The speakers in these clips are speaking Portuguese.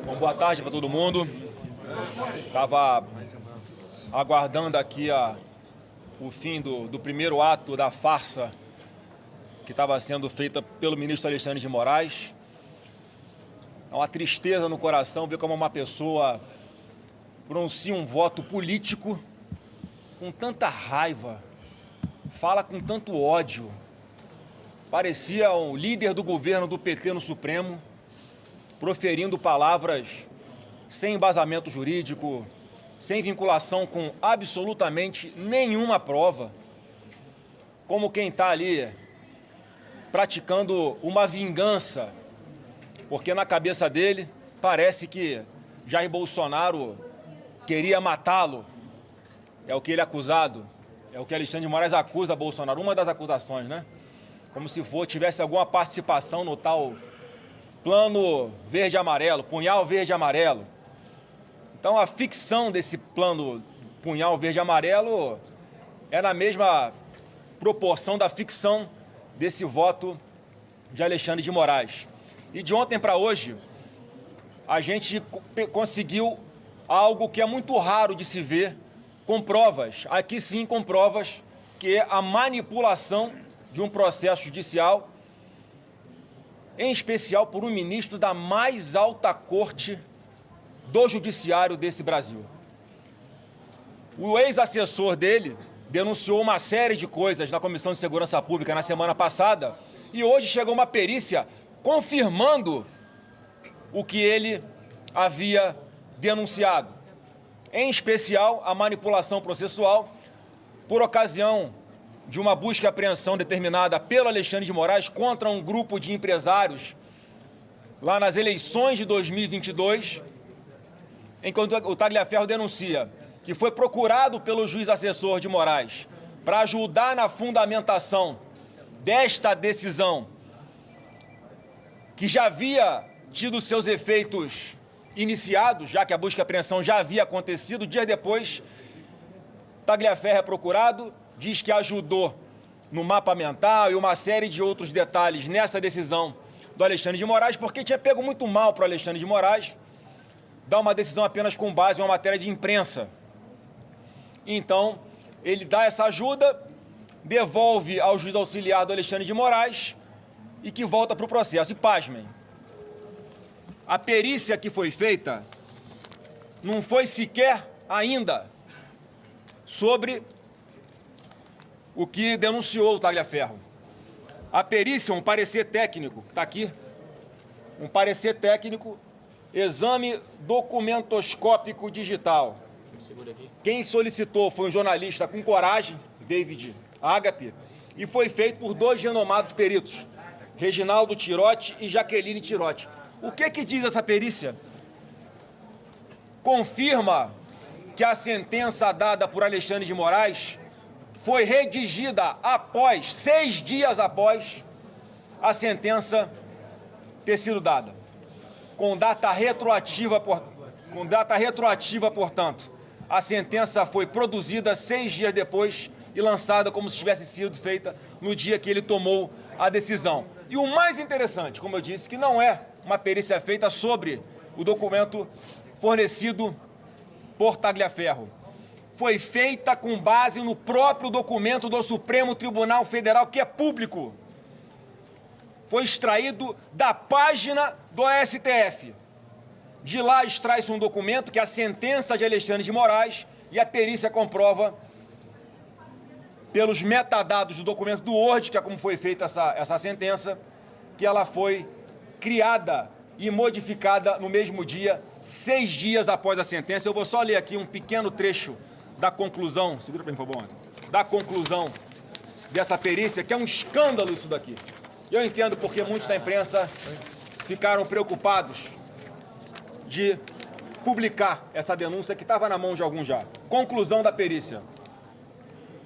Bom, boa tarde para todo mundo. Estava aguardando aqui o fim do primeiro ato da farsa que estava sendo feita pelo ministro Alexandre de Moraes. É uma tristeza no coração ver como uma pessoa pronuncia um voto político com tanta raiva, fala com tanto ódio. Parecia um líder do governo do PT no Supremo, proferindo palavras sem embasamento jurídico, sem vinculação com absolutamente nenhuma prova, como quem está ali praticando uma vingança, porque na cabeça dele parece que Jair Bolsonaro queria matá-lo. É o que ele é acusado, é o que Alexandre de Moraes acusa Bolsonaro, uma das acusações, né? Como se tivesse alguma participação no tal plano verde-amarelo, punhal verde-amarelo. Então a ficção desse plano punhal verde-amarelo é na mesma proporção da ficção desse voto de Alexandre de Moraes. E de ontem para hoje, a gente conseguiu algo que é muito raro de se ver, com provas, aqui sim com provas, que é a manipulação de um processo judicial, em especial por um ministro da mais alta corte do judiciário desse Brasil. O ex-assessor dele denunciou uma série de coisas na Comissão de Segurança Pública na semana passada e hoje chegou uma perícia confirmando o que ele havia denunciado, em especial a manipulação processual por ocasião de uma busca e apreensão determinada pelo Alexandre de Moraes contra um grupo de empresários lá nas eleições de 2022, enquanto o Tagliaferro denuncia que foi procurado pelo juiz assessor de Moraes para ajudar na fundamentação desta decisão, que já havia tido seus efeitos iniciados, já que a busca e apreensão já havia acontecido. Dias depois, Tagliaferro é procurado, diz que ajudou no mapa mental e uma série de outros detalhes nessa decisão do Alexandre de Moraes, porque tinha pego muito mal para o Alexandre de Moraes dar uma decisão apenas com base em uma matéria de imprensa. Então, ele dá essa ajuda, devolve ao juiz auxiliar do Alexandre de Moraes e que volta para o processo. E pasmem, a perícia que foi feita não foi sequer ainda sobre o que denunciou o Tagliaferro. A perícia, um parecer técnico, está aqui, um parecer técnico, exame documentoscópico digital. Quem solicitou foi um jornalista com coragem, David Agape, e foi feito por dois renomados peritos, Reginaldo Tirotti e Jaqueline Tirotti. O que diz essa perícia? Confirma que a sentença dada por Alexandre de Moraes foi redigida após, 6 dias após, a sentença ter sido dada. Com data retroativa, portanto. A sentença foi produzida 6 dias depois e lançada como se tivesse sido feita no dia que ele tomou a decisão. E o mais interessante, como eu disse, que não é uma perícia feita sobre o documento fornecido por Tagliaferro. Foi feita com base no próprio documento do Supremo Tribunal Federal, que é público. Foi extraído da página do STF. De lá extrai-se um documento que é a sentença de Alexandre de Moraes e a perícia comprova, pelos metadados do documento do Word, que é como foi feita essa sentença, que ela foi criada e modificada no mesmo dia, 6 dias após a sentença. Eu vou só ler aqui um pequeno trecho da conclusão, segura para mim, por favor, da conclusão dessa perícia, que é um escândalo isso daqui. Eu entendo porque muitos da imprensa ficaram preocupados de publicar essa denúncia que estava na mão de alguns já. Conclusão da perícia.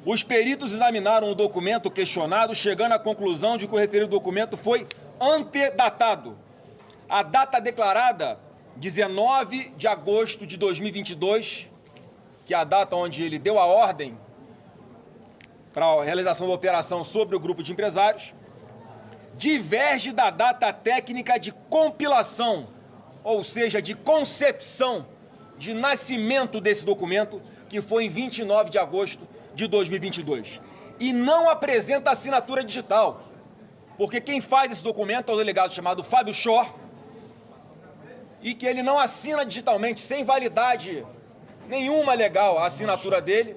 Os peritos examinaram o documento questionado, chegando à conclusão de que o referido documento foi antedatado. A data declarada, 19 de agosto de 2022, que é a data onde ele deu a ordem para a realização da operação sobre o grupo de empresários, diverge da data técnica de compilação ou seja, de concepção, de nascimento desse documento, que foi em 29 de agosto de 2022. E não apresenta assinatura digital, porque quem faz esse documento é o delegado chamado Fábio Schor, e que ele não assina digitalmente, sem validade nenhuma legal a assinatura dele,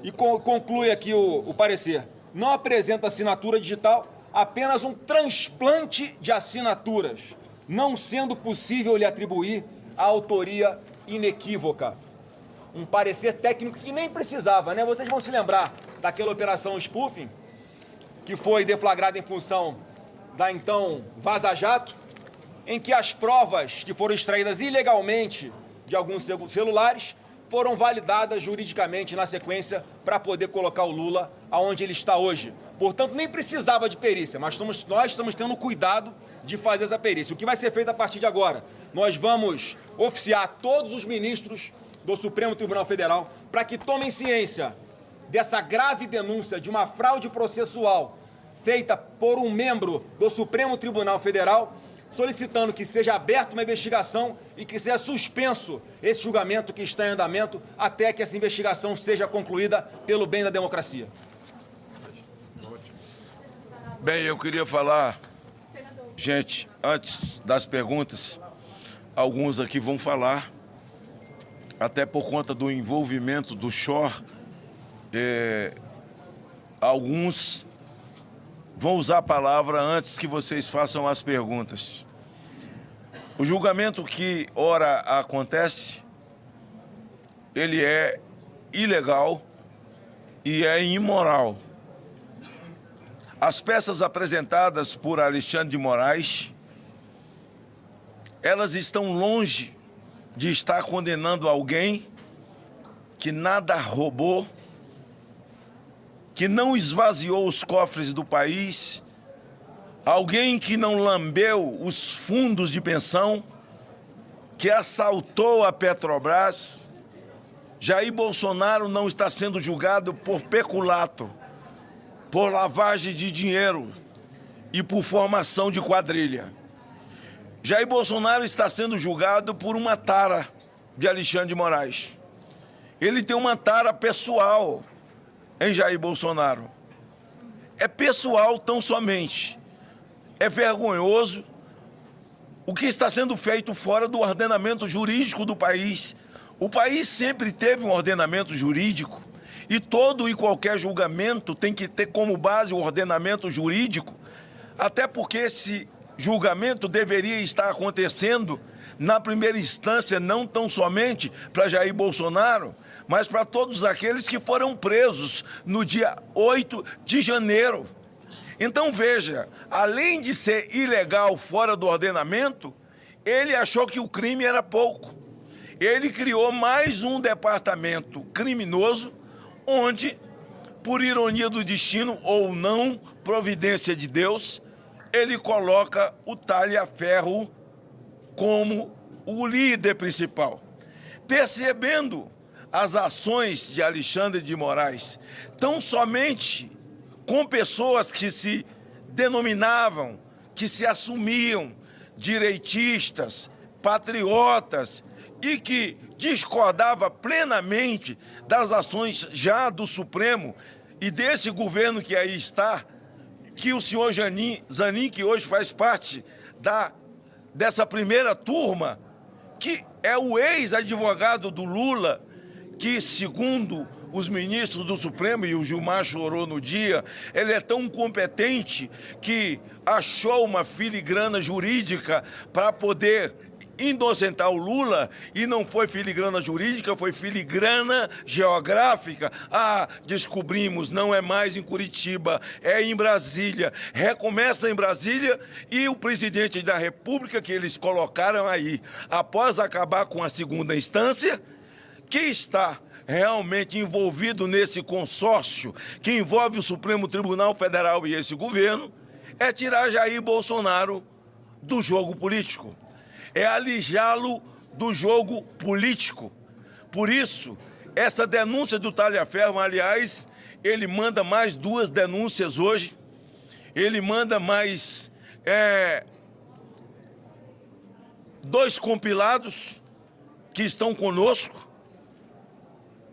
e conclui aqui o parecer. Não apresenta assinatura digital, apenas um transplante de assinaturas, não sendo possível lhe atribuir a autoria inequívoca. Um parecer técnico que nem precisava, né? Vocês vão se lembrar daquela operação spoofing, que foi deflagrada em função da então Vaza Jato, em que as provas que foram extraídas ilegalmente de alguns celulares foram validadas juridicamente na sequência para poder colocar o Lula aonde ele está hoje. Portanto, nem precisava de perícia, mas nós estamos tendo cuidado de fazer essa perícia. O que vai ser feito a partir de agora? Nós vamos oficiar todos os ministros do Supremo Tribunal Federal para que tomem ciência dessa grave denúncia de uma fraude processual feita por um membro do Supremo Tribunal Federal, solicitando que seja aberta uma investigação e que seja suspenso esse julgamento que está em andamento até que essa investigação seja concluída pelo bem da democracia. Bem, eu queria falar, gente, antes das perguntas, alguns aqui vão falar, até por conta do envolvimento do Schor, alguns vão usar a palavra antes que vocês façam as perguntas. O julgamento que ora acontece, ele é ilegal e é imoral. As peças apresentadas por Alexandre de Moraes, elas estão longe de estar condenando alguém que nada roubou, que não esvaziou os cofres do país, alguém que não lambeu os fundos de pensão, que assaltou a Petrobras. Jair Bolsonaro não está sendo julgado por peculato, por lavagem de dinheiro e por formação de quadrilha. Jair Bolsonaro está sendo julgado por uma tara de Alexandre de Moraes. Ele tem uma tara pessoal em Jair Bolsonaro. É pessoal tão somente. É vergonhoso o que está sendo feito fora do ordenamento jurídico do país. O país sempre teve um ordenamento jurídico e todo e qualquer julgamento tem que ter como base o ordenamento jurídico, até porque esse julgamento deveria estar acontecendo na primeira instância, não tão somente para Jair Bolsonaro, mas para todos aqueles que foram presos no dia 8 de janeiro. Então, veja, além de ser ilegal fora do ordenamento, ele achou que o crime era pouco. Ele criou mais um departamento criminoso, onde, por ironia do destino ou não, providência de Deus, ele coloca o talha-ferro como o líder principal. Percebendo as ações de Alexandre de Moraes, tão somente com pessoas que se denominavam, que se assumiam direitistas, patriotas e que discordava plenamente das ações já do Supremo e desse governo que aí está, que o senhor Zanin, que hoje faz parte dessa primeira turma, que é o ex-advogado do Lula, que, segundo os ministros do Supremo, e o Gilmar chorou no dia, ele é tão competente que achou uma filigrana jurídica para poder inocentar o Lula, e não foi filigrana jurídica, foi filigrana geográfica. Ah, descobrimos, não é mais em Curitiba, é em Brasília. Recomeça em Brasília e o presidente da República que eles colocaram aí, após acabar com a segunda instância, que está realmente envolvido nesse consórcio que envolve o Supremo Tribunal Federal e esse governo, é tirar Jair Bolsonaro do jogo político. É alijá-lo do jogo político. Por isso, essa denúncia do talha-ferro, aliás, ele manda mais 2 denúncias hoje, ele manda mais 2 compilados que estão conosco.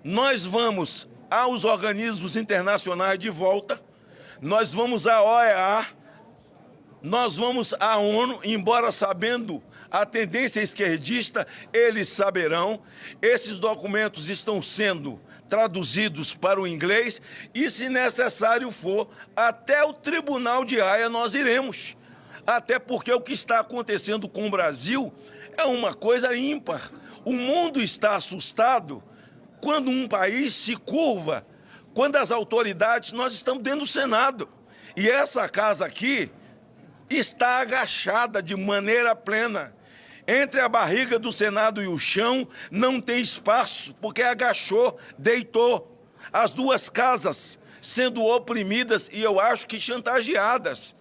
Nós vamos aos organismos internacionais de volta, nós vamos à OEA, nós vamos à ONU, embora sabendo a tendência esquerdista, eles saberão. Esses documentos estão sendo traduzidos para o inglês e, se necessário for, até o Tribunal de Haia nós iremos. Até porque o que está acontecendo com o Brasil é uma coisa ímpar. O mundo está assustado quando um país se curva, quando as autoridades, nós estamos dentro do Senado, e essa casa aqui está agachada de maneira plena. Entre a barriga do Senado e o chão não tem espaço, porque agachou, deitou. As 2 casas sendo oprimidas e eu acho que chantageadas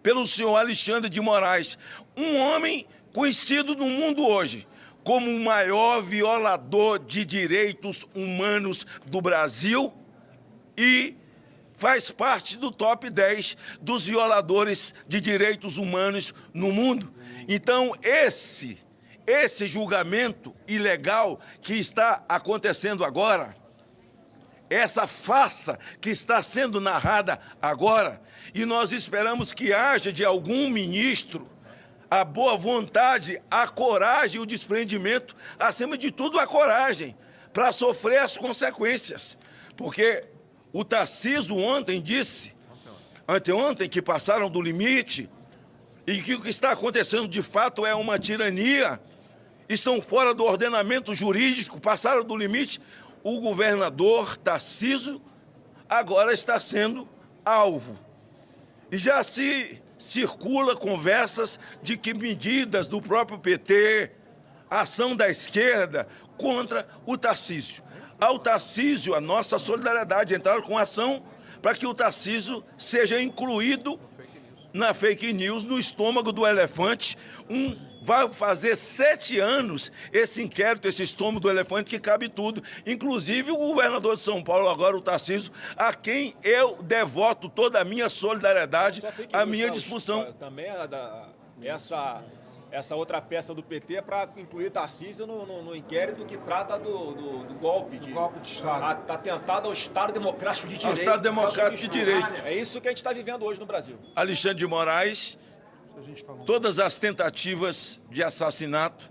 pelo senhor Alexandre de Moraes, um homem conhecido no mundo hoje como o maior violador de direitos humanos do Brasil e faz parte do top 10 dos violadores de direitos humanos no mundo. Então, esse julgamento ilegal que está acontecendo agora, essa farsa que está sendo narrada agora, e nós esperamos que haja de algum ministro a boa vontade, a coragem e o desprendimento, acima de tudo a coragem, para sofrer as consequências. Porque o Tarcísio ontem disse, anteontem, que passaram do limite e que o que está acontecendo de fato é uma tirania, estão fora do ordenamento jurídico, passaram do limite. O governador Tarcísio agora está sendo alvo. E já se circula conversas de que medidas do próprio PT, ação da esquerda contra o Tarcísio. Ao Tarcísio, a nossa solidariedade, entraram com ação para que o Tarcísio seja incluído na fake news, no estômago do elefante. Vai fazer 7 anos esse inquérito, esse estômago do elefante, que cabe tudo. Inclusive o governador de São Paulo, agora o Tarcísio, a quem eu devoto toda a minha solidariedade, a minha disposição. Também essa outra peça do PT é para incluir Tarcísio no inquérito que trata do golpe de Estado. Atentado ao Estado Democrático de Direito. Ao Estado Democrático de Direito. É isso que a gente está vivendo hoje no Brasil. Alexandre de Moraes, todas as tentativas de assassinato,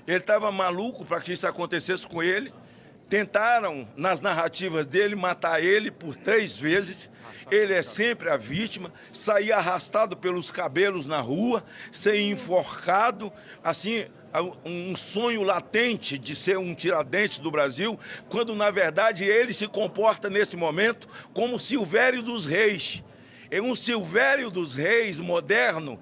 ele estava maluco para que isso acontecesse com ele. Tentaram, nas narrativas dele, matar ele por 3 vezes. Ele é sempre a vítima, saía arrastado pelos cabelos na rua, ser enforcado, assim, um sonho latente de ser um Tiradentes do Brasil, quando, na verdade, ele se comporta, nesse momento, como Silvério dos Reis. É um Silvério dos Reis moderno,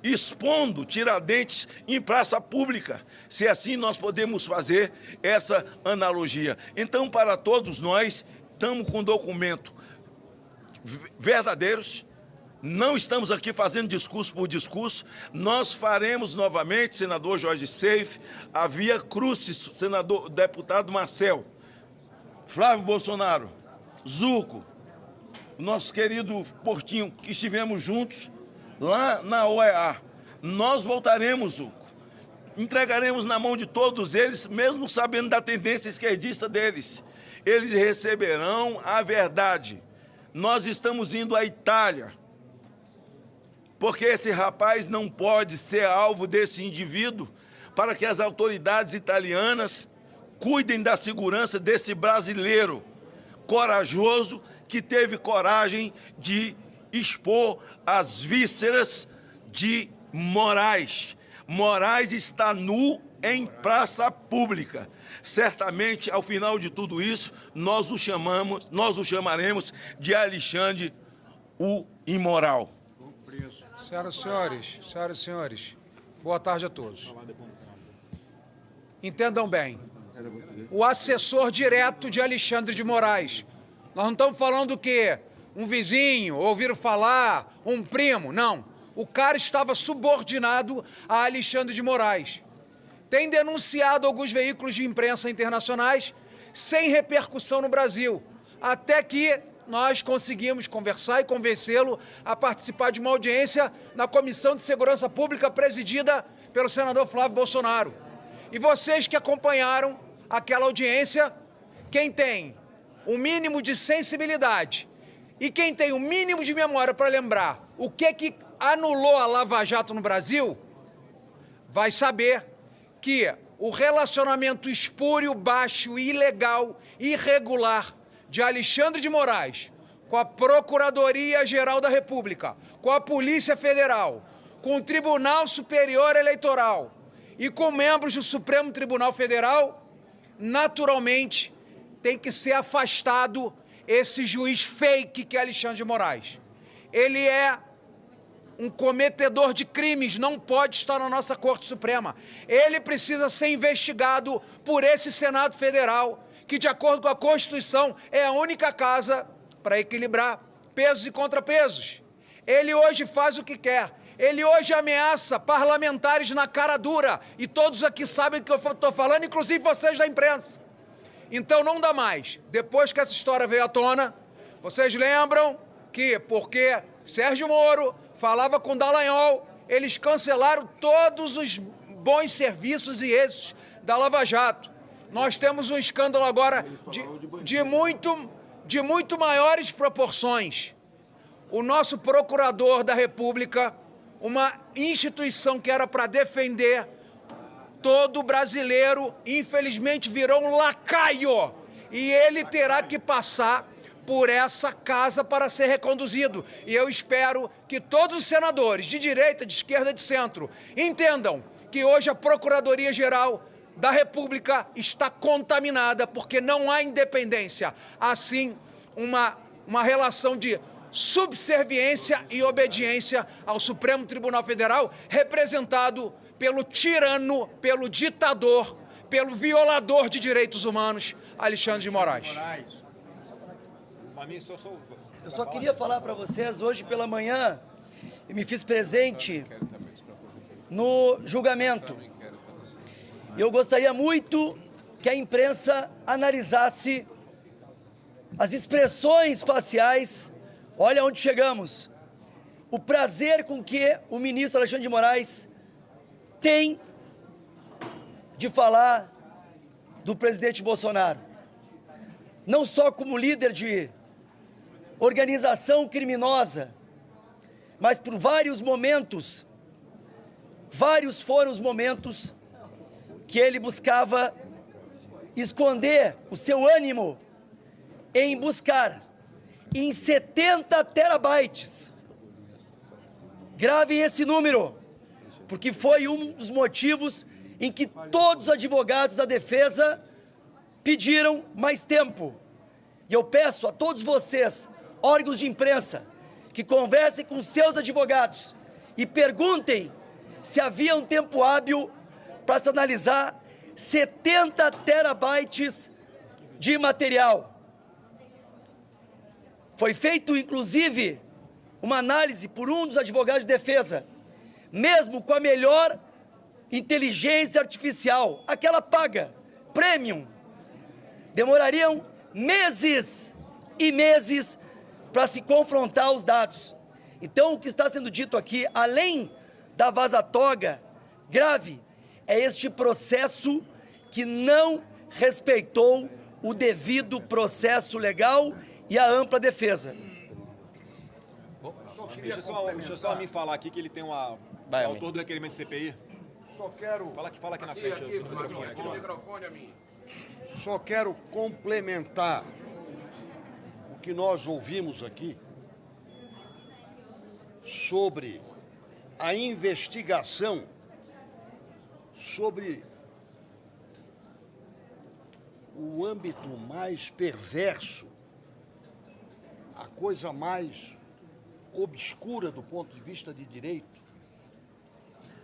expondo Tiradentes em praça pública, se assim nós podemos fazer essa analogia. Então, para todos nós, estamos com um documento verdadeiros, não estamos aqui fazendo discurso por discurso, nós faremos novamente, senador Jorge Seif, a via crucis, senador, deputado Marcel, Flávio Bolsonaro, Zuco, nosso querido Portinho, que estivemos juntos lá na OEA. Nós voltaremos, Zuco, entregaremos na mão de todos eles, mesmo sabendo da tendência esquerdista deles. Eles receberão a verdade. Nós estamos indo à Itália, porque esse rapaz não pode ser alvo desse indivíduo, para que as autoridades italianas cuidem da segurança desse brasileiro corajoso, que teve coragem de expor as vísceras de Moraes. Moraes está nu em praça pública. Certamente, ao final de tudo isso, nós o chamaremos de Alexandre o Imoral. Senhoras e senhores, boa tarde a todos. Entendam bem, o assessor direto de Alexandre de Moraes, nós não estamos falando do quê? Um vizinho, ouviram falar, um primo, não. O cara estava subordinado a Alexandre de Moraes. Tem denunciado alguns veículos de imprensa internacionais sem repercussão no Brasil, até que nós conseguimos conversar e convencê-lo a participar de uma audiência na Comissão de Segurança Pública presidida pelo senador Flávio Bolsonaro. E vocês que acompanharam aquela audiência, quem tem o mínimo de sensibilidade e quem tem o mínimo de memória para lembrar o que anulou a Lava Jato no Brasil, vai saber que o relacionamento espúrio, baixo, ilegal, irregular de Alexandre de Moraes com a Procuradoria-Geral da República, com a Polícia Federal, com o Tribunal Superior Eleitoral e com membros do Supremo Tribunal Federal, naturalmente tem que ser afastado esse juiz fake que é Alexandre de Moraes. Ele é um cometedor de crimes, não pode estar na nossa Corte Suprema. Ele precisa ser investigado por esse Senado Federal, que, de acordo com a Constituição, é a única casa para equilibrar pesos e contrapesos. Ele hoje faz o que quer. Ele hoje ameaça parlamentares na cara dura. E todos aqui sabem do que eu estou falando, inclusive vocês da imprensa. Então não dá mais. Depois que essa história veio à tona, vocês lembram que, porque Sérgio Moro falava com Dallagnol, eles cancelaram todos os bons serviços e êxitos da Lava Jato. Nós temos um escândalo agora de muito maiores proporções. O nosso procurador da República, uma instituição que era para defender todo brasileiro, infelizmente virou um lacaio. E ele terá que passar por essa casa para ser reconduzido. E eu espero que todos os senadores, de direita, de esquerda, de centro, entendam que hoje a Procuradoria-Geral da República está contaminada, porque não há independência. Assim, uma relação de subserviência e obediência ao Supremo Tribunal Federal, representado pelo tirano, pelo ditador, pelo violador de direitos humanos, Alexandre de Moraes. Eu só queria falar para vocês, hoje pela manhã, eu me fiz presente no julgamento. Eu gostaria muito que a imprensa analisasse as expressões faciais. Olha onde chegamos. O prazer com que o ministro Alexandre de Moraes tem de falar do presidente Bolsonaro. Não só como líder de organização criminosa, mas por vários foram os momentos que ele buscava esconder o seu ânimo em buscar em 70 terabytes. Gravem esse número, porque foi um dos motivos em que todos os advogados da defesa pediram mais tempo. E eu peço a todos vocês, órgãos de imprensa, que conversem com seus advogados e perguntem se havia um tempo hábil para se analisar 70 terabytes de material. Foi feito, inclusive, uma análise por um dos advogados de defesa, mesmo com a melhor inteligência artificial, aquela paga, premium, demorariam meses e meses para se confrontar os dados. Então, o que está sendo dito aqui, além da vaza-toga grave, é este processo que não respeitou o devido processo legal e a ampla defesa. Deixa eu só me falar aqui que ele tem o autor do requerimento de CPI. Só quero... Fala aqui na frente. No microfone a mim. Só quero complementar o que nós ouvimos aqui sobre a investigação sobre o âmbito mais perverso, a coisa mais obscura do ponto de vista de direito,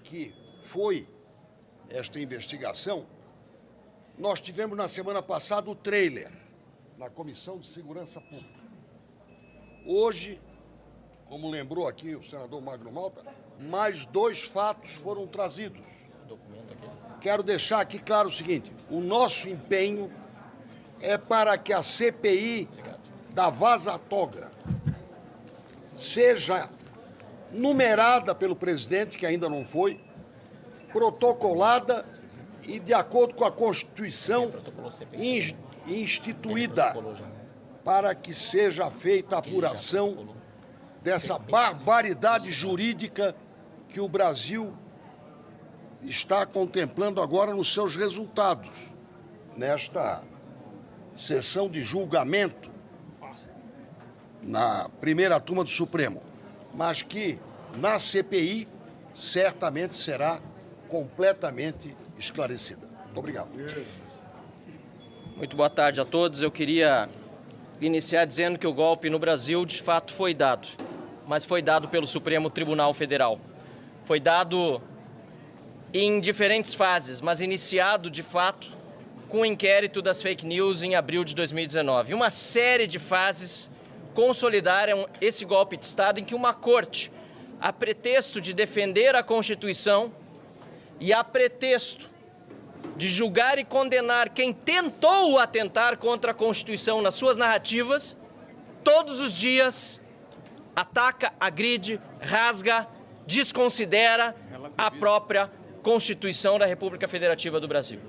que foi esta investigação. Nós tivemos na semana passada o trailer na Comissão de Segurança Pública. Hoje, como lembrou aqui o senador Magno Malta, mais 2 fatos foram trazidos. Quero deixar aqui claro o seguinte: o nosso empenho é para que a CPI da vaza-toga seja numerada pelo presidente, que ainda não foi, protocolada e de acordo com a Constituição instituída, para que seja feita a apuração dessa barbaridade jurídica que o Brasil está contemplando agora nos seus resultados, nesta sessão de julgamento na primeira turma do Supremo, mas que na CPI certamente será completamente esclarecida. Muito obrigado. Muito boa tarde a todos. Eu queria iniciar dizendo que o golpe no Brasil de fato foi dado, mas foi dado pelo Supremo Tribunal Federal. Foi dado em diferentes fases, mas iniciado de fato com o inquérito das fake news em abril de 2019. Uma série de fases consolidaram esse golpe de Estado em que uma corte, a pretexto de defender a Constituição e a pretexto de julgar e condenar quem tentou atentar contra a Constituição nas suas narrativas, todos os dias ataca, agride, rasga, desconsidera a própria Constituição da República Federativa do Brasil.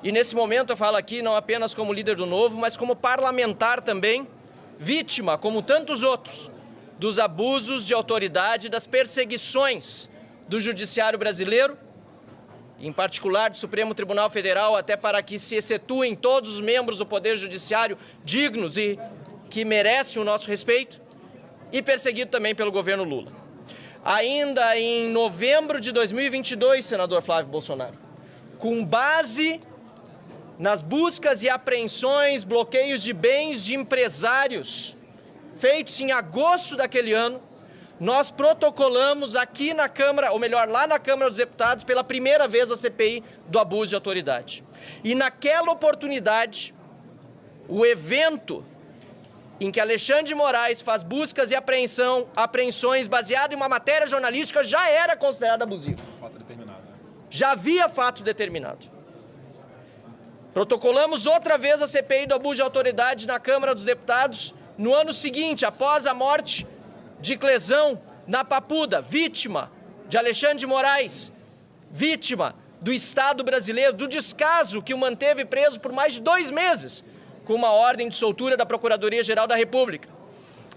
E nesse momento eu falo aqui não apenas como líder do Novo, mas como parlamentar também, vítima, como tantos outros, dos abusos de autoridade, das perseguições do judiciário brasileiro, em particular do Supremo Tribunal Federal, até para que se excetuem todos os membros do Poder Judiciário dignos e que merecem o nosso respeito, e perseguido também pelo governo Lula. Ainda em novembro de 2022, senador Flávio Bolsonaro, com base nas buscas e apreensões, bloqueios de bens de empresários feitos em agosto daquele ano, nós protocolamos aqui na Câmara, ou melhor, lá na Câmara dos Deputados, pela primeira vez a CPI do abuso de autoridade. E naquela oportunidade, o evento em que Alexandre de Moraes faz buscas e apreensões baseado em uma matéria jornalística já era considerado abusivo. Fato determinado. Já havia fato determinado. Protocolamos outra vez a CPI do abuso de autoridade na Câmara dos Deputados no ano seguinte, após a morte de Clesão na Papuda, vítima de Alexandre de Moraes, vítima do Estado brasileiro, do descaso que o manteve preso por mais de 2 meses, com uma ordem de soltura da Procuradoria-Geral da República.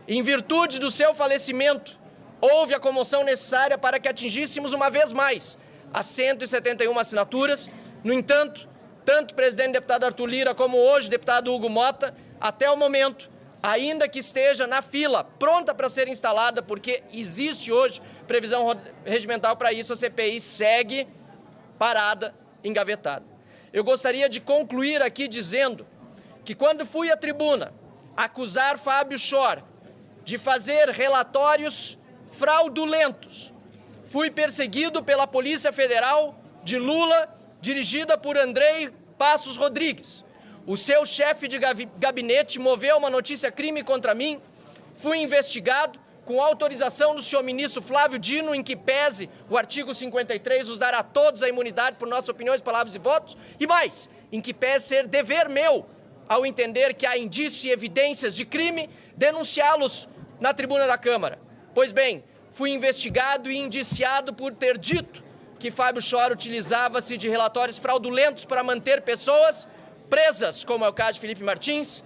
Em virtude do seu falecimento, houve a comoção necessária para que atingíssemos uma vez mais as 171 assinaturas. No entanto, tanto o presidente deputado Arthur Lira como hoje o deputado Hugo Mota, até o momento, ainda que esteja na fila, pronta para ser instalada, porque existe hoje previsão regimental para isso, a CPI segue parada, engavetada. Eu gostaria de concluir aqui dizendo que quando fui à tribuna acusar Fábio Schor de fazer relatórios fraudulentos, fui perseguido pela Polícia Federal de Lula, dirigida por Andrei Passos Rodrigues. O seu chefe de gabinete moveu uma notícia-crime contra mim, fui investigado com autorização do senhor ministro Flávio Dino, em que pese o artigo 53 nos dará a todos a imunidade por nossas opiniões, palavras e votos, e mais, em que pese ser dever meu, ao entender que há indícios e evidências de crime, denunciá-los na tribuna da Câmara. Pois bem, fui investigado e indiciado por ter dito que Fábio Schor utilizava-se de relatórios fraudulentos para manter pessoas presas, como é o caso de Felipe Martins,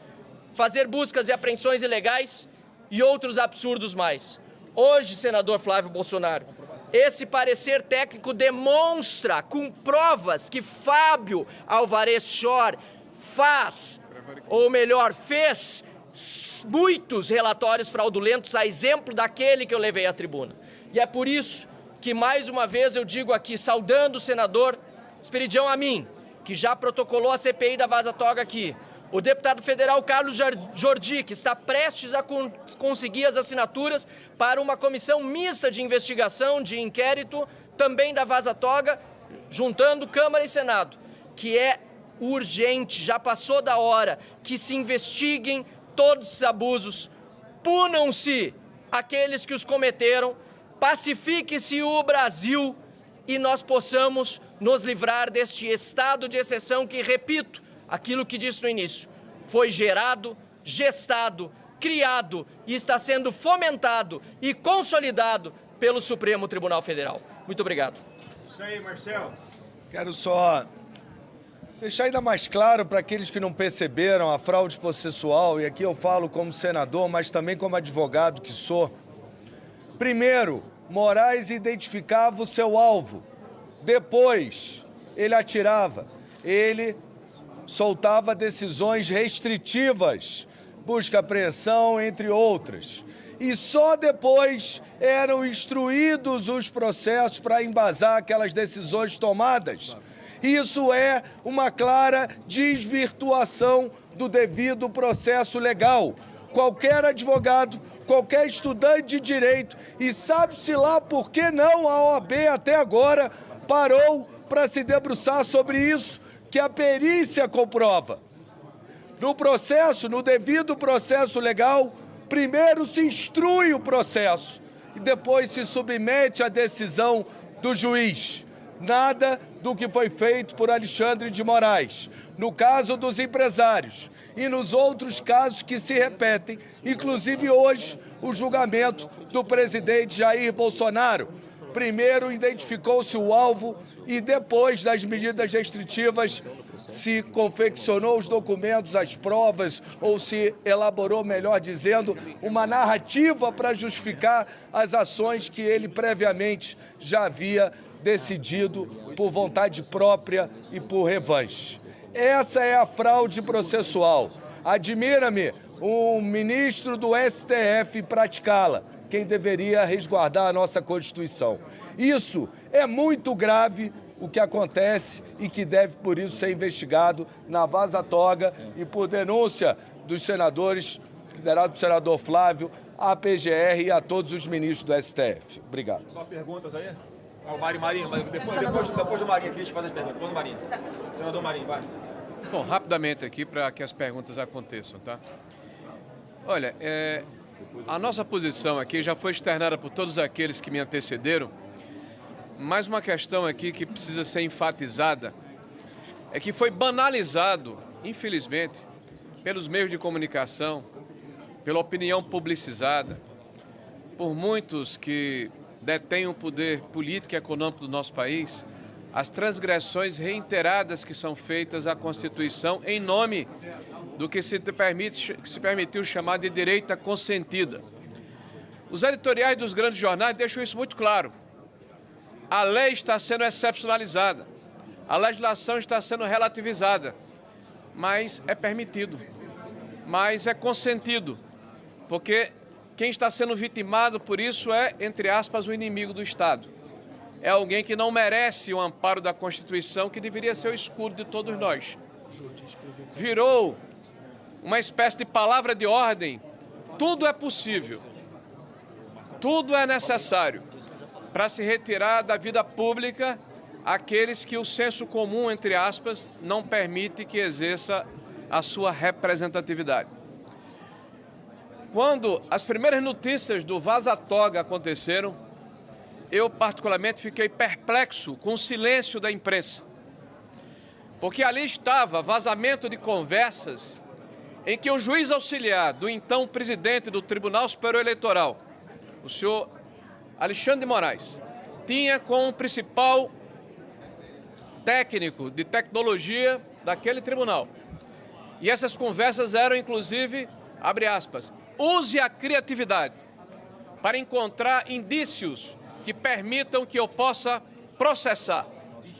fazer buscas e apreensões ilegais e outros absurdos mais. Hoje, senador Flávio Bolsonaro, esse parecer técnico demonstra com provas que Fábio Alvarez Schor faz, ou melhor, fez muitos relatórios fraudulentos, a exemplo daquele que eu levei à tribuna. E é por isso que, mais uma vez, eu digo aqui, saudando o senador Esperidião Amin, que já protocolou a CPI da Vaza Toga aqui, o deputado federal Carlos Jordi, que está prestes a conseguir as assinaturas para uma comissão mista de investigação, de inquérito, também da Vaza Toga, juntando Câmara e Senado, que é urgente, já passou da hora, que se investiguem todos os abusos, punam-se aqueles que os cometeram, pacifique-se o Brasil e nós possamos nos livrar deste estado de exceção que, repito, aquilo que disse no início, foi gerado, gestado, criado e está sendo fomentado e consolidado pelo Supremo Tribunal Federal. Muito obrigado. Isso aí, Marcelo. Quero só deixar ainda mais claro para aqueles que não perceberam a fraude processual, e aqui eu falo como senador, mas também como advogado que sou. Primeiro, Moraes identificava o seu alvo. Depois, ele atirava. Ele soltava decisões restritivas, busca apreensão, entre outras. E só depois eram instruídos os processos para embasar aquelas decisões tomadas. Isso é uma clara desvirtuação do devido processo legal. Qualquer advogado, qualquer estudante de direito, e sabe-se lá por que não a OAB até agora parou para se debruçar sobre isso, que a perícia comprova. No processo, no devido processo legal, primeiro se instrui o processo e depois se submete à decisão do juiz. Nada do que foi feito por Alexandre de Moraes, no caso dos empresários e nos outros casos que se repetem, inclusive hoje o julgamento do presidente Jair Bolsonaro. Primeiro identificou-se o alvo e depois das medidas restritivas se confeccionou os documentos, as provas, ou se elaborou, melhor dizendo, uma narrativa para justificar as ações que ele previamente já havia decidido por vontade própria e por revanche. Essa é a fraude processual. Admira-me um ministro do STF praticá-la, quem deveria resguardar a nossa Constituição. Isso é muito grave, o que acontece, e que deve, por isso, ser investigado na Vaza Toga e por denúncia dos senadores, liderado pelo senador Flávio, à PGR e a todos os ministros do STF. Obrigado. Só perguntas aí? O Marinho, depois do Marinho aqui, deixa eu fazer as perguntas. Depois do Marinho. Senador Marinho, vai. Bom, rapidamente aqui para que as perguntas aconteçam, tá? Olha, a nossa posição aqui já foi externada por todos aqueles que me antecederam. Mais uma questão aqui que precisa ser enfatizada é que foi banalizado, infelizmente, pelos meios de comunicação, pela opinião publicizada, por muitos que detêm o poder político e econômico do nosso país, as transgressões reiteradas que são feitas à Constituição em nome do que se permitiu chamar de direita consentida. Os editoriais dos grandes jornais deixam isso muito claro. A lei está sendo excepcionalizada, a legislação está sendo relativizada, mas é permitido, mas é consentido, porque quem está sendo vitimado por isso é, entre aspas, o inimigo do Estado. É alguém que não merece o amparo da Constituição, que deveria ser o escudo de todos nós. Virou uma espécie de palavra de ordem. Tudo é possível, tudo é necessário para se retirar da vida pública aqueles que o senso comum, entre aspas, não permite que exerça a sua representatividade. Quando as primeiras notícias do Vaza Toga aconteceram, eu particularmente fiquei perplexo com o silêncio da imprensa, porque ali estava vazamento de conversas em que o juiz auxiliar do então presidente do Tribunal Superior Eleitoral, o senhor Alexandre de Moraes, tinha como principal técnico de tecnologia daquele tribunal. E essas conversas eram, inclusive, abre aspas, use a criatividade para encontrar indícios que permitam que eu possa processar,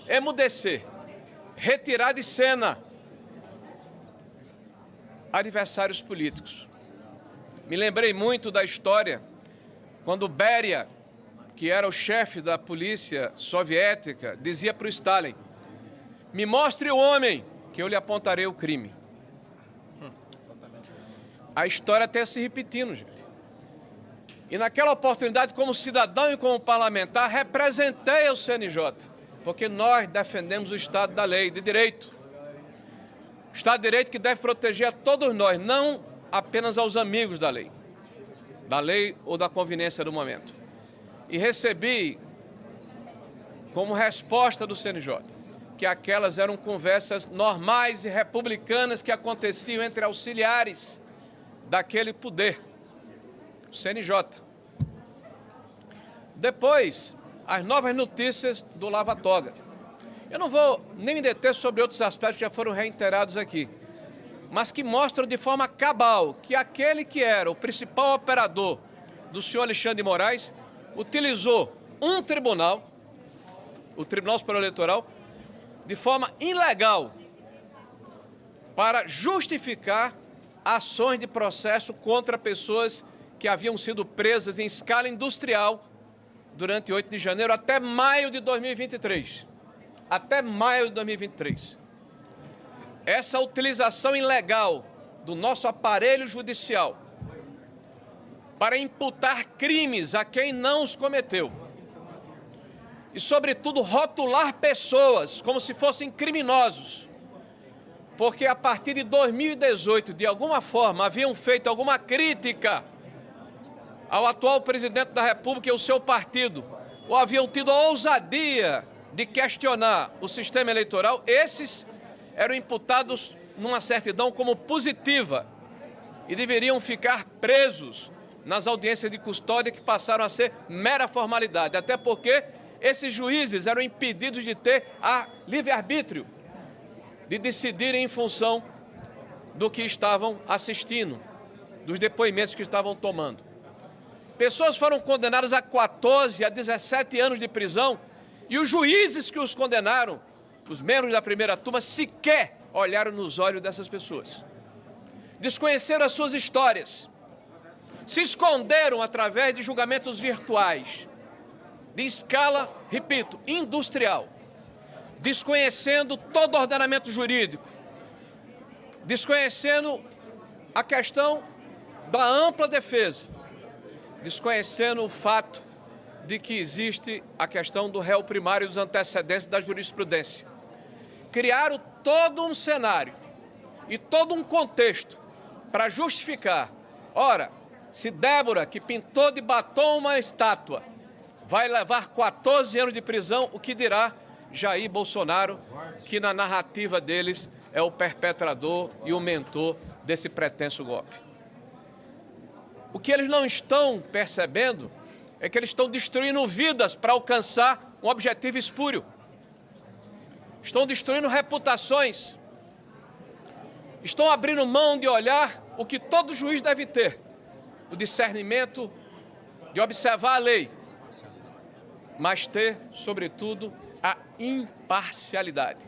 emudecer, retirar de cena adversários políticos. Me lembrei muito da história quando Beria, que era o chefe da polícia soviética, dizia para o Stalin, me mostre o homem que eu lhe apontarei o crime. A história está se repetindo, gente. E naquela oportunidade, como cidadão e como parlamentar, representei o CNJ, porque nós defendemos o Estado da lei, de direito. O Estado de Direito que deve proteger a todos nós, não apenas aos amigos da lei ou da conveniência do momento. E recebi, como resposta do CNJ, que aquelas eram conversas normais e republicanas que aconteciam entre auxiliares daquele poder, o CNJ. Depois, as novas notícias do Lava Toga. Eu não vou nem me deter sobre outros aspectos que já foram reiterados aqui, mas que mostram de forma cabal que aquele que era o principal operador do senhor Alexandre de Moraes utilizou um tribunal, o Tribunal Superior Eleitoral, de forma ilegal para justificar ações de processo contra pessoas que haviam sido presas em escala industrial durante 8 de janeiro até maio de 2023. Até maio de 2023. Essa utilização ilegal do nosso aparelho judicial para imputar crimes a quem não os cometeu e, sobretudo, rotular pessoas como se fossem criminosos, porque a partir de 2018, de alguma forma, haviam feito alguma crítica ao atual presidente da República e ao seu partido, ou haviam tido a ousadia de questionar o sistema eleitoral, esses eram imputados numa certidão como positiva e deveriam ficar presos nas audiências de custódia que passaram a ser mera formalidade, até porque esses juízes eram impedidos de ter a livre-arbítrio, de decidirem em função do que estavam assistindo, dos depoimentos que estavam tomando. Pessoas foram condenadas a 14, a 17 anos de prisão e os juízes que os condenaram, os membros da primeira turma, sequer olharam nos olhos dessas pessoas. Desconheceram as suas histórias, se esconderam através de julgamentos virtuais, de escala, repito, industrial, desconhecendo todo o ordenamento jurídico, desconhecendo a questão da ampla defesa, desconhecendo o fato de que existe a questão do réu primário e dos antecedentes da jurisprudência. Criaram todo um cenário e todo um contexto para justificar, ora, se Débora, que pintou de batom uma estátua, vai levar 14 anos de prisão, o que dirá Jair Bolsonaro, que na narrativa deles é o perpetrador e o mentor desse pretenso golpe. O que eles não estão percebendo é que eles estão destruindo vidas para alcançar um objetivo espúrio. Estão destruindo reputações. Estão abrindo mão de olhar o que todo juiz deve ter, o discernimento de observar a lei, mas ter, sobretudo, a imparcialidade.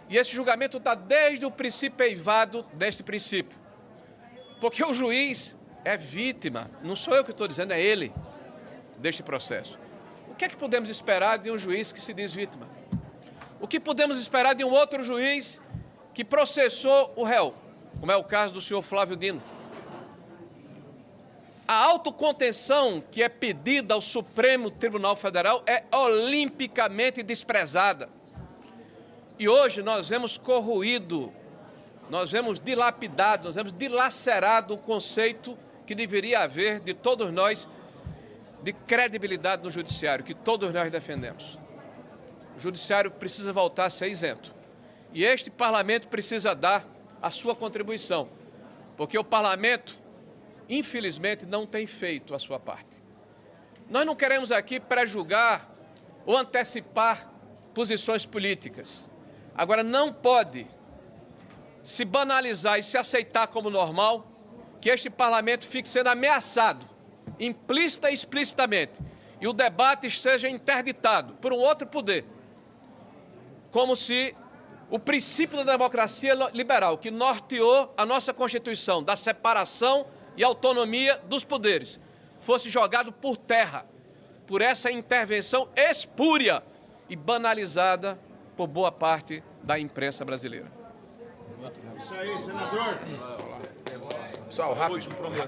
E esse julgamento está desde o princípio eivado desse princípio. Porque o juiz é vítima, não sou eu que estou dizendo, é ele, deste processo. O que é que podemos esperar de um juiz que se diz vítima? O que podemos esperar de um outro juiz que processou o réu, como é o caso do senhor Flávio Dino? A autocontenção que é pedida ao Supremo Tribunal Federal é olimpicamente desprezada. E hoje nós vemos corroído, nós vemos dilapidado, nós vemos dilacerado o conceito que deveria haver de todos nós de credibilidade no judiciário, que todos nós defendemos. O judiciário precisa voltar a ser isento. E este parlamento precisa dar a sua contribuição, porque o parlamento, infelizmente, não tem feito a sua parte. Nós não queremos aqui pré-julgar ou antecipar posições políticas. Agora, não pode se banalizar e se aceitar como normal que este parlamento fique sendo ameaçado, implícita e explicitamente, e o debate seja interditado por um outro poder, como se o princípio da democracia liberal, que norteou a nossa Constituição, da separação e autonomia dos poderes, fosse jogado por terra por essa intervenção espúria e banalizada por boa parte da imprensa brasileira. Isso aí, senador. Pessoal,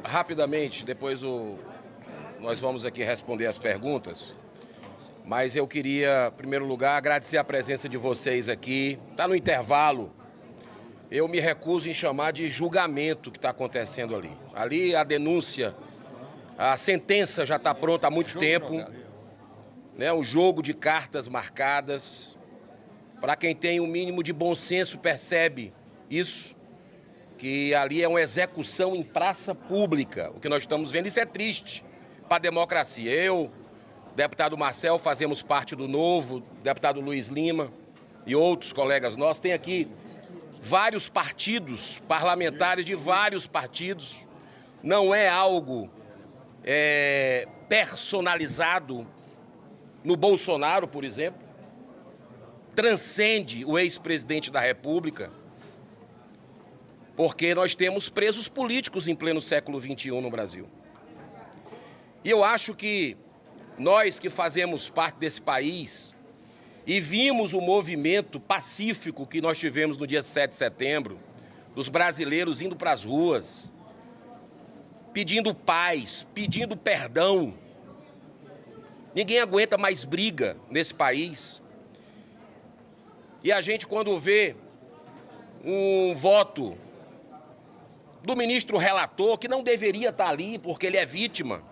rapidamente, depois nós vamos aqui responder as perguntas, mas eu queria, em primeiro lugar, agradecer a presença de vocês aqui. Está no intervalo. Eu me recuso em chamar de julgamento o que está acontecendo ali. Ali a denúncia, a sentença já está pronta há muito tempo, né? Um jogo de cartas marcadas. Para quem tem um mínimo de bom senso percebe isso, que ali é uma execução em praça pública, o que nós estamos vendo. Isso é triste para a democracia. Eu deputado Marcel, fazemos parte do Novo, deputado Luiz Lima e outros colegas nossos. Tem aqui vários partidos, parlamentares de vários partidos. Não é algo personalizado no Bolsonaro, por exemplo. Transcende o ex-presidente da República, porque nós temos presos políticos em pleno século XXI no Brasil. E eu acho que nós que fazemos parte desse país e vimos o movimento pacífico que nós tivemos no dia 7 de setembro, dos brasileiros indo para as ruas, pedindo paz, pedindo perdão. Ninguém aguenta mais briga nesse país. E a gente, quando vê um voto do ministro relator, que não deveria estar ali porque ele é vítima,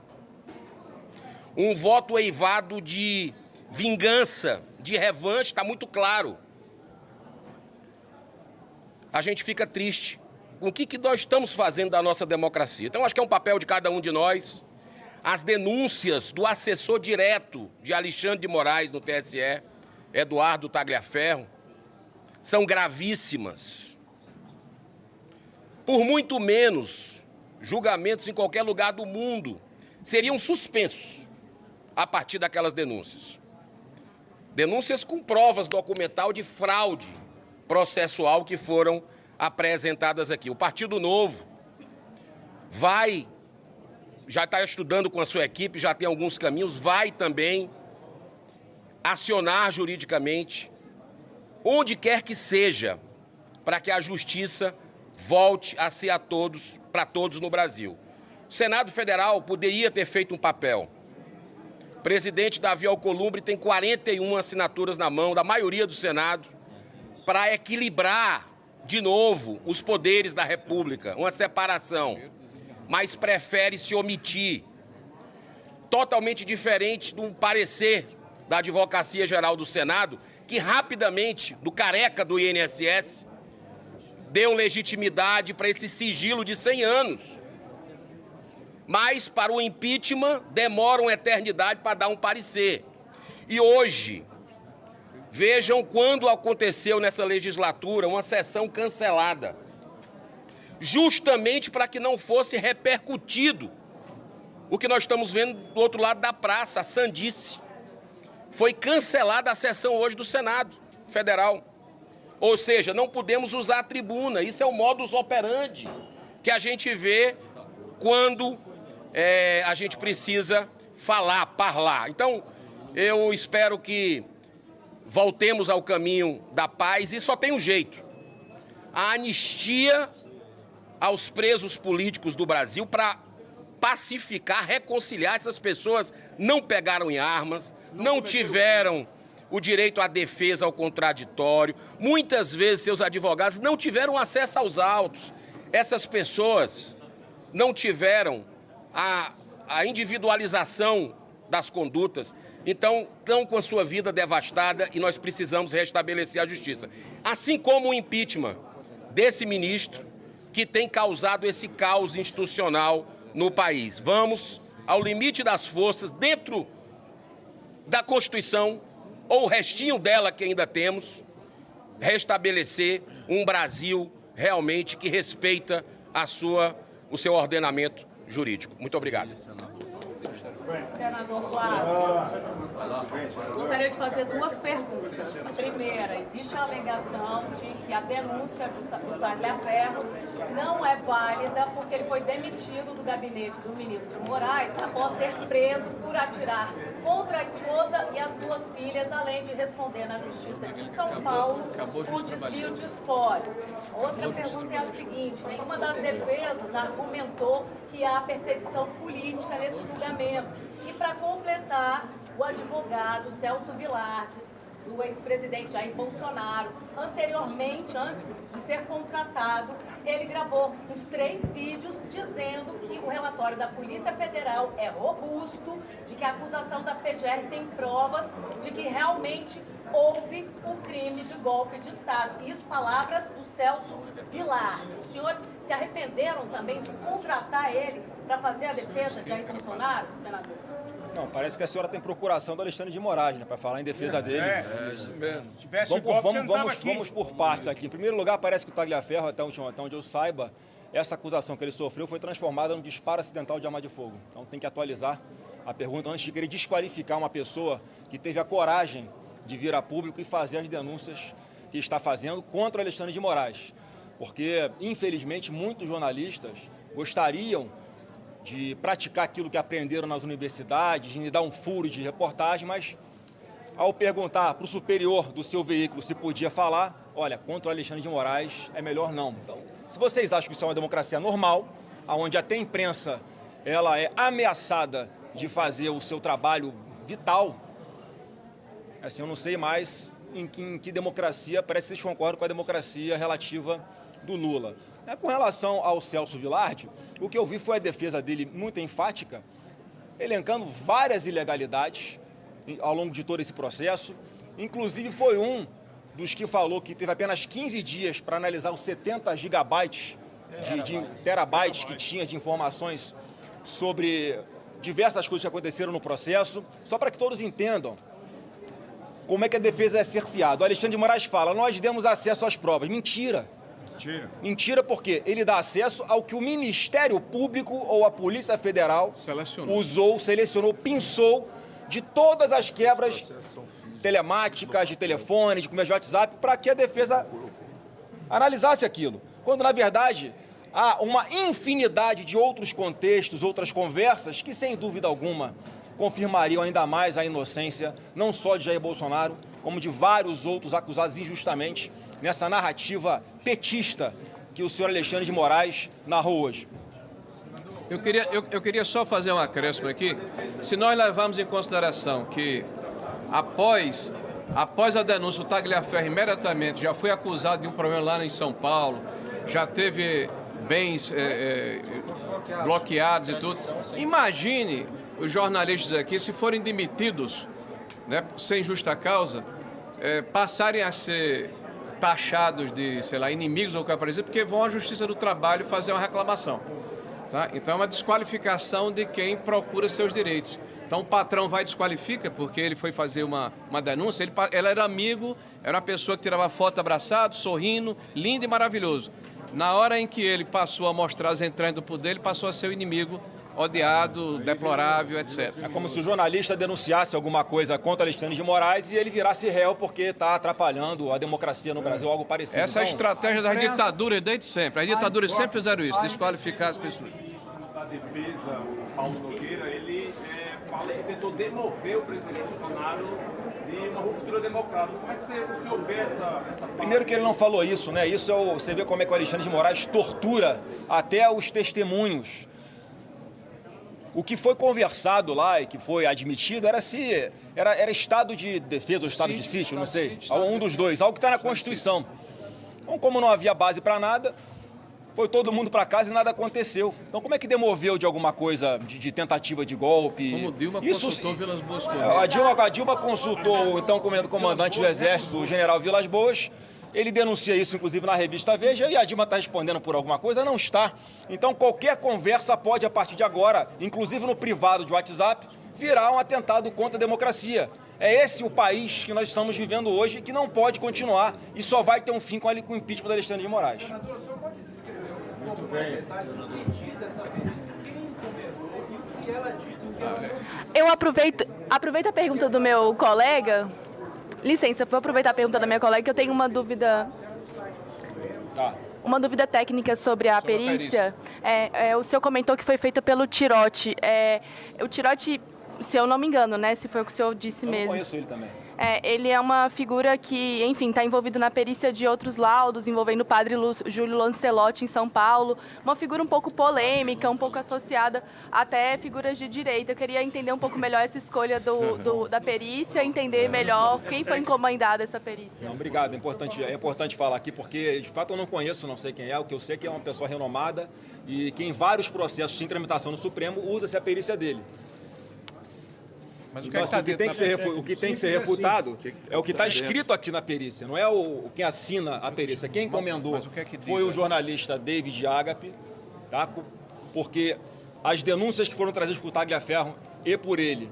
um voto eivado de vingança, de revanche, está muito claro. A gente fica triste com o que nós estamos fazendo da nossa democracia. Então, acho que é um papel de cada um de nós. As denúncias do assessor direto de Alexandre de Moraes no TSE, Eduardo Tagliaferro, são gravíssimas. Por muito menos, julgamentos em qualquer lugar do mundo seriam suspensos a partir daquelas denúncias. Denúncias com provas documental de fraude processual que foram apresentadas aqui. O Partido Novo já está estudando com a sua equipe, já tem alguns caminhos, vai também acionar juridicamente, onde quer que seja, para que a justiça volte a ser para todos no Brasil. O Senado Federal poderia ter feito um papel. O presidente Davi Alcolumbre tem 41 assinaturas na mão, da maioria do Senado, para equilibrar de novo os poderes da República, uma separação, mas prefere se omitir. Totalmente diferente de um parecer da Advocacia Geral do Senado, que rapidamente, do careca do INSS, deu legitimidade para esse sigilo de 100 anos. Mas, para o impeachment, demora uma eternidade para dar um parecer. E hoje, vejam quando aconteceu nessa legislatura uma sessão cancelada, justamente para que não fosse repercutido o que nós estamos vendo do outro lado da praça, a sandice. Foi cancelada a sessão hoje do Senado Federal. Ou seja, não podemos usar a tribuna. Isso é o modus operandi que a gente vê quando a gente precisa parlar. Então, eu espero que voltemos ao caminho da paz e só tem um jeito. A anistia aos presos políticos do Brasil para pacificar, reconciliar. Essas pessoas não pegaram em armas, não tiveram o direito à defesa ao contraditório. Muitas vezes seus advogados não tiveram acesso aos autos. Essas pessoas não tiveram a individualização das condutas. Então, estão com a sua vida devastada e nós precisamos restabelecer a justiça. Assim como o impeachment desse ministro que tem causado esse caos institucional no país. Vamos ao limite das forças, dentro da Constituição, ou o restinho dela que ainda temos, restabelecer um Brasil realmente que respeita o seu ordenamento jurídico. Muito obrigado. Senador Flávio, gostaria de fazer duas perguntas. A primeira, existe a alegação de que a denúncia do Tagliaferro não é válida porque ele foi demitido do gabinete do ministro Moraes após ser preso por atirar contra a esposa e as duas filhas, além de responder na Justiça de São Paulo por desvio de espólio. Outra pergunta é a seguinte: nenhuma das defesas argumentou que há perseguição política nesse julgamento. E para completar, o advogado Celso Vilardi, do ex-presidente Jair Bolsonaro, anteriormente, antes de ser contratado, ele gravou uns 3 vídeos dizendo que o relatório da Polícia Federal é robusto, de que a acusação da PGR tem provas de que realmente houve um crime de golpe de Estado. Isso, palavras do Celso Vilardi. Os senhores se arrependeram também de contratar ele para fazer a defesa de Jair Bolsonaro, senador? Não, parece que a senhora tem procuração do Alexandre de Moraes, né, para falar em defesa dele. É isso mesmo. Vamos por partes aqui. Em primeiro lugar, parece que o Tagliaferro, até onde eu saiba, essa acusação que ele sofreu foi transformada num disparo acidental de arma de fogo. Então tem que atualizar a pergunta antes de querer desqualificar uma pessoa que teve a coragem de vir a público e fazer as denúncias que está fazendo contra o Alexandre de Moraes. Porque, infelizmente, muitos jornalistas gostariam de praticar aquilo que aprenderam nas universidades, de dar um furo de reportagem, mas ao perguntar para o superior do seu veículo se podia falar, olha, contra o Alexandre de Moraes é melhor não. Então, se vocês acham que isso é uma democracia normal, onde até a imprensa ela é ameaçada de fazer o seu trabalho vital, assim, eu não sei mais em que democracia, parece que vocês concordam com a democracia relativa do Lula. Com relação ao Celso Vilardi, o que eu vi foi a defesa dele muito enfática, elencando várias ilegalidades ao longo de todo esse processo. Inclusive foi um dos que falou que teve apenas 15 dias para analisar os 70 gigabytes, de terabytes que tinha de informações sobre diversas coisas que aconteceram no processo. Só para que todos entendam como é que a defesa é cerceada. O Alexandre de Moraes fala, nós demos acesso às provas. Mentira. Mentira porque ele dá acesso ao que o Ministério Público ou a Polícia Federal selecionou, pinçou de todas as quebras telemáticas, de telefone, de conversa de WhatsApp, para que a defesa analisasse aquilo. Quando, na verdade, há uma infinidade de outros contextos, outras conversas, que, sem dúvida alguma, confirmariam ainda mais a inocência, não só de Jair Bolsonaro, como de vários outros acusados injustamente nessa narrativa petista que o senhor Alexandre de Moraes narrou hoje. Eu queria só fazer um acréscimo aqui. Se nós levarmos em consideração que após a denúncia, o Tagliaferro imediatamente já foi acusado de um problema lá em São Paulo, já teve bens bloqueados e tudo. Imagine os jornalistas aqui, se forem demitidos, né, sem justa causa, passarem a ser taxados de, sei lá, inimigos ou coisa parecida, porque vão à Justiça do Trabalho fazer uma reclamação. Tá? Então é uma desqualificação de quem procura seus direitos. Então o patrão vai e desqualifica porque ele foi fazer uma denúncia, ele era amigo, era uma pessoa que tirava foto abraçado, sorrindo, lindo e maravilhoso. Na hora em que ele passou a mostrar as entranhas do poder, ele passou a ser o inimigo, odiado, deplorável, etc. É como se o jornalista denunciasse alguma coisa contra Alexandre de Moraes e ele virasse réu porque está atrapalhando a democracia no Brasil, algo parecido. Essa é a estratégia das ditaduras desde sempre. As ditaduras sempre fizeram isso, desqualificar as pessoas. Da defesa, o Paulo Nogueira, ele fala que tentou demover o presidente Bolsonaro de uma ruptura democrática. Como é que você vê essa Primeiro que ele não falou isso, né? Isso você vê como é que o Alexandre de Moraes tortura até os testemunhos. O que foi conversado lá e que foi admitido era estado de defesa ou estado de sítio, não sei. Um dos dois, algo que está na Constituição. Então, como não havia base para nada, foi todo mundo para casa e nada aconteceu. Então, como é que demoveu de alguma coisa, de tentativa de golpe? Como Dilma consultou Vilas Boas. A Dilma consultou o então comandante do Exército, o general Vilas Boas. Ele denuncia isso, inclusive, na revista Veja, e a Dilma está respondendo por alguma coisa? Não está. Então, qualquer conversa pode, a partir de agora, inclusive no privado de WhatsApp, virar um atentado contra a democracia. É esse o país que nós estamos vivendo hoje, que não pode continuar e só vai ter um fim com o impeachment do Alexandre de Moraes. Senador, o senhor pode descrever um pouco mais detalhes do que diz essa perícia? Quem encomendou e o que ela diz? Eu aproveito a pergunta do meu colega. Licença, vou aproveitar a pergunta da minha colega, que eu tenho uma dúvida. Uma dúvida técnica sobre a perícia. O senhor comentou que foi feita pelo Tirotti. O Tirotti, se eu não me engano, né? Se foi o que o senhor disse mesmo. Eu conheço ele também. Ele é uma figura que, enfim, está envolvido na perícia de outros laudos, envolvendo o padre Júlio Lancelotti em São Paulo. Uma figura um pouco polêmica, um pouco associada até figuras de direita. Eu queria entender um pouco melhor essa escolha da perícia, entender melhor quem foi encomendado essa perícia. Não, obrigado. É importante falar aqui, porque, de fato, eu não conheço, não sei quem é. O que eu sei é que é uma pessoa renomada e que, em vários processos de tramitação no Supremo, usa-se a perícia dele. Mas então, o que tem que ser refutado é o que está escrito aqui na perícia, não é quem assina a perícia. Quem encomendou foi o jornalista David Agape, tá? Porque as denúncias que foram trazidas por Tagliaferro, e por ele.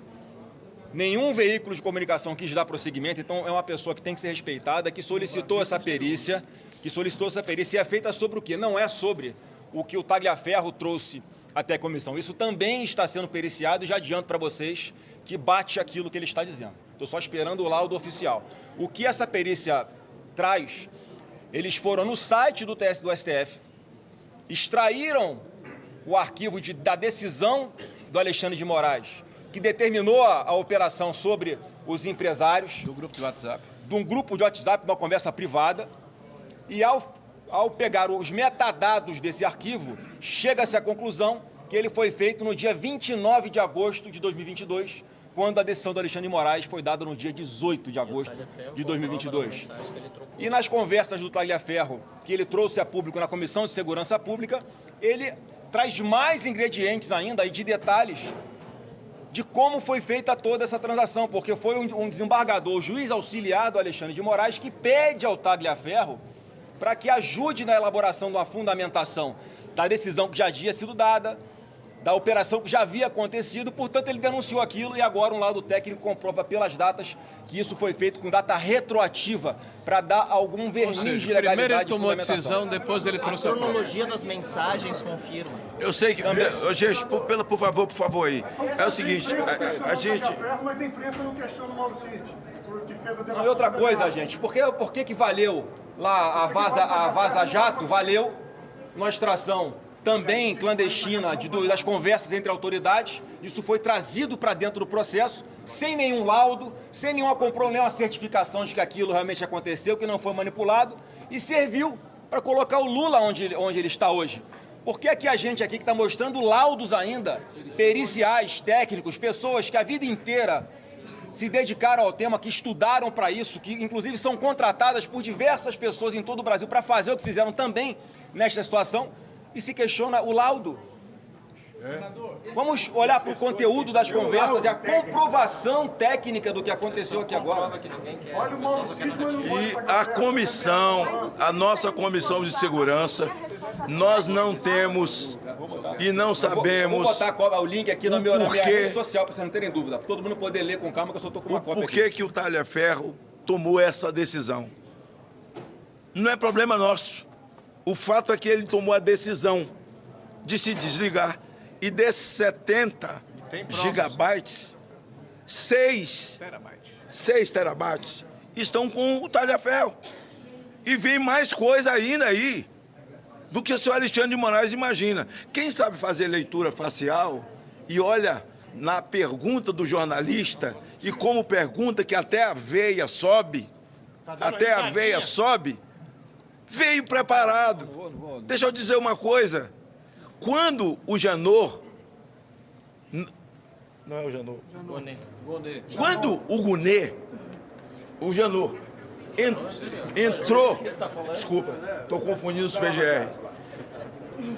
Nenhum veículo de comunicação quis dar prosseguimento, então é uma pessoa que tem que ser respeitada, que solicitou essa perícia, e é feita sobre o quê? Não é sobre o que o Tagliaferro trouxe até a comissão. Isso também está sendo periciado e já adianto para vocês que bate aquilo que ele está dizendo. Estou só esperando o laudo oficial. O que essa perícia traz, eles foram no site do STF, extraíram o arquivo da decisão do Alexandre de Moraes, que determinou a operação sobre os empresários. Do grupo de WhatsApp. De um grupo de WhatsApp, de uma conversa privada. E ao pegar os metadados desse arquivo, chega-se à conclusão que ele foi feito no dia 29 de agosto de 2022, quando a decisão do Alexandre de Moraes foi dada no dia 18 de agosto de 2022. E nas conversas do Tagliaferro, que ele trouxe a público na Comissão de Segurança Pública, ele traz mais ingredientes ainda e de detalhes de como foi feita toda essa transação, porque foi um desembargador, o juiz auxiliar do Alexandre de Moraes, que pede ao Tagliaferro para que ajude na elaboração de uma fundamentação da decisão que já havia sido dada, da operação que já havia acontecido, portanto ele denunciou aquilo e agora um laudo técnico comprova pelas datas que isso foi feito com data retroativa para dar algum verniz de legalidade. Primeiro ele tomou a decisão, depois ele trouxe a prova. A cronologia das mensagens confirma. Eu sei que... Gente, por favor aí. É o seguinte, a gente... Mas a imprensa não questiona o Mauro Cid, porque fez a Não, e outra coisa, gente, por que valeu lá a Vaza Jato, valeu uma extração também clandestina das conversas entre autoridades. Isso foi trazido para dentro do processo, sem nenhum laudo, sem nenhuma certificação de que aquilo realmente aconteceu, que não foi manipulado, e serviu para colocar o Lula onde ele está hoje. Por que a gente aqui que está mostrando laudos ainda, periciais, técnicos, pessoas que a vida inteira se dedicaram ao tema, que estudaram para isso, que inclusive são contratadas por diversas pessoas em todo o Brasil para fazer o que fizeram também nesta situação, e se questiona o laudo? Vamos olhar para o conteúdo das conversas e a comprovação técnica do que aconteceu aqui agora. E a nossa comissão de segurança, nós não temos e não sabemos... Vou botar o link aqui na minha rede social para vocês não terem dúvida, para todo mundo poder ler com calma, que eu só estou com uma cópia aqui. Por que o Tagliaferro tomou essa decisão? Não é problema nosso. O fato é que ele tomou a decisão de se desligar e desses 70 gigabytes, 6 terabytes estão com o Tagliaferro. E vem mais coisa ainda aí do que o senhor Alexandre de Moraes imagina. Quem sabe fazer leitura facial e olha na pergunta do jornalista e como pergunta que até a veia sobe, veio preparado. Deixa eu dizer uma coisa. Quando o Janot... Não é o Janot. Quando o Gunê, o Janot, entrou... Desculpa, estou confundindo os PGR.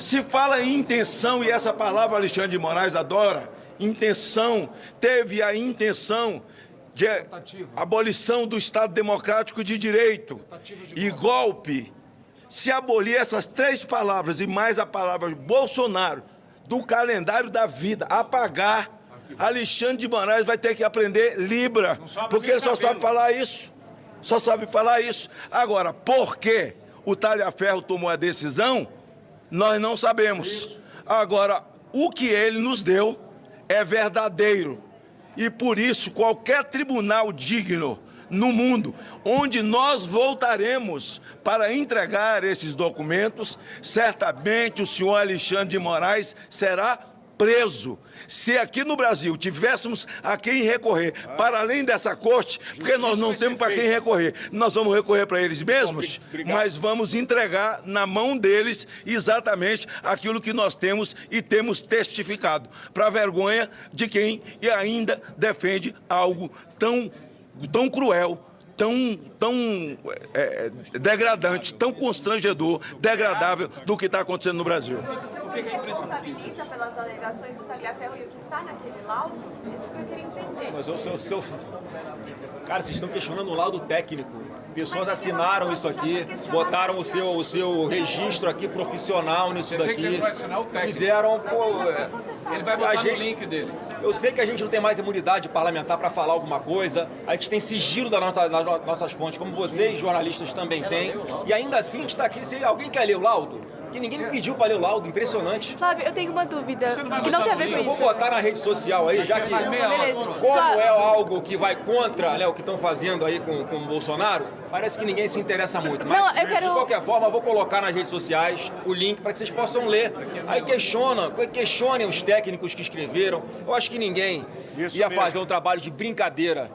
Se fala em intenção, e essa palavra Alexandre de Moraes adora, intenção, teve a intenção de abolição do Estado Democrático de Direito e golpe. Se abolir essas 3 palavras e mais a palavra Bolsonaro do calendário da vida, apagar, Alexandre de Moraes vai ter que aprender Libra, porque ele só sabe falar isso. Só sabe falar isso. Agora, por que o Tagliaferro tomou a decisão, nós não sabemos. Agora, o que ele nos deu é verdadeiro. E por isso, qualquer tribunal digno no mundo, onde nós voltaremos para entregar esses documentos, certamente o senhor Alexandre de Moraes será preso. Se aqui no Brasil tivéssemos a quem recorrer, para além dessa corte, porque nós não temos para quem recorrer, nós vamos recorrer para eles mesmos, mas vamos entregar na mão deles exatamente aquilo que nós temos e temos testificado, para a vergonha de quem ainda defende algo tão cruel, tão degradante, tão constrangedor, degradável do que está acontecendo no Brasil. Você responsabiliza pelas alegações do Tagliaferro e o que está naquele laudo? Isso que eu queria entender. Mas Cara, vocês estão questionando o laudo técnico. Pessoas assinaram isso aqui, botaram o seu registro aqui profissional nisso daqui. Fizeram... Ele vai botar no link dele. Eu sei que a gente não tem mais imunidade parlamentar para falar alguma coisa, a gente tem sigilo das nossas fontes, como vocês, jornalistas, também têm, e ainda assim a gente está aqui. Se alguém quer ler o laudo, que ninguém me pediu para ler o laudo, impressionante. Flávio, eu tenho uma dúvida, que não tem a ver com isso. Eu vou botar na rede social aí, já que como é algo que vai contra, né, o que estão fazendo aí com o Bolsonaro, parece que ninguém se interessa muito. Mas, de qualquer forma, eu vou colocar nas redes sociais o link para que vocês possam ler. Aí questionem os técnicos que escreveram. Eu acho que ninguém ia fazer um trabalho de brincadeira,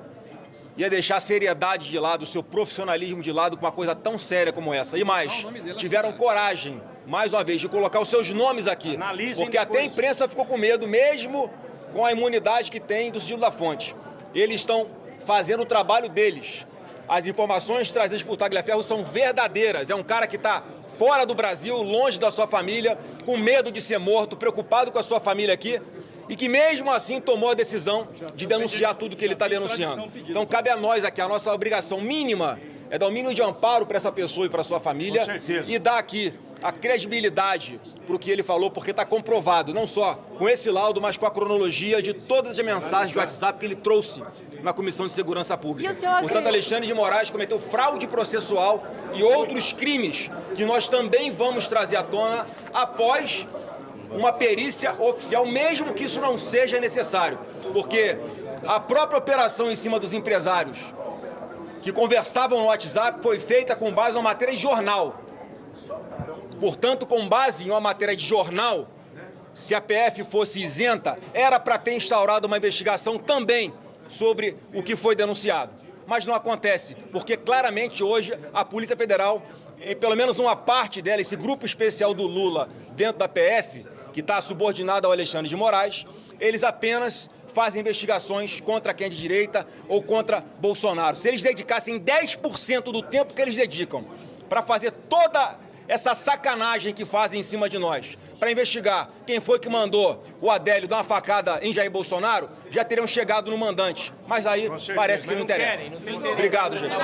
ia deixar a seriedade de lado, o seu profissionalismo de lado com uma coisa tão séria como essa. E mais, tiveram coragem, mais uma vez, de colocar os seus nomes aqui. Porque até a imprensa ficou com medo, mesmo com a imunidade que tem do sigilo da fonte. Eles estão fazendo o trabalho deles. As informações trazidas por Tagliaferro são verdadeiras. É um cara que está fora do Brasil, longe da sua família, com medo de ser morto, preocupado com a sua família aqui, e que mesmo assim tomou a decisão de denunciar tudo que ele está denunciando. Então cabe a nós aqui, a nossa obrigação mínima é dar o mínimo de amparo para essa pessoa e para sua família e dar aqui a credibilidade para o que ele falou, porque está comprovado, não só com esse laudo, mas com a cronologia de todas as mensagens de WhatsApp que ele trouxe na Comissão de Segurança Pública. Portanto, Alexandre de Moraes cometeu fraude processual e outros crimes que nós também vamos trazer à tona após uma perícia oficial, mesmo que isso não seja necessário, porque a própria operação em cima dos empresários que conversavam no WhatsApp foi feita com base em uma matéria de jornal. Portanto, com base em uma matéria de jornal, se a PF fosse isenta, era para ter instaurado uma investigação também sobre o que foi denunciado. Mas não acontece, porque claramente hoje a Polícia Federal, pelo menos uma parte dela, esse grupo especial do Lula dentro da PF, que está subordinado ao Alexandre de Moraes, eles apenas fazem investigações contra quem é de direita ou contra Bolsonaro. Se eles dedicassem 10% do tempo que eles dedicam para fazer toda essa sacanagem que fazem em cima de nós, para investigar quem foi que mandou o Adélio dar uma facada em Jair Bolsonaro, já teriam chegado no mandante. Mas aí parece que não interessa. Obrigado, gente.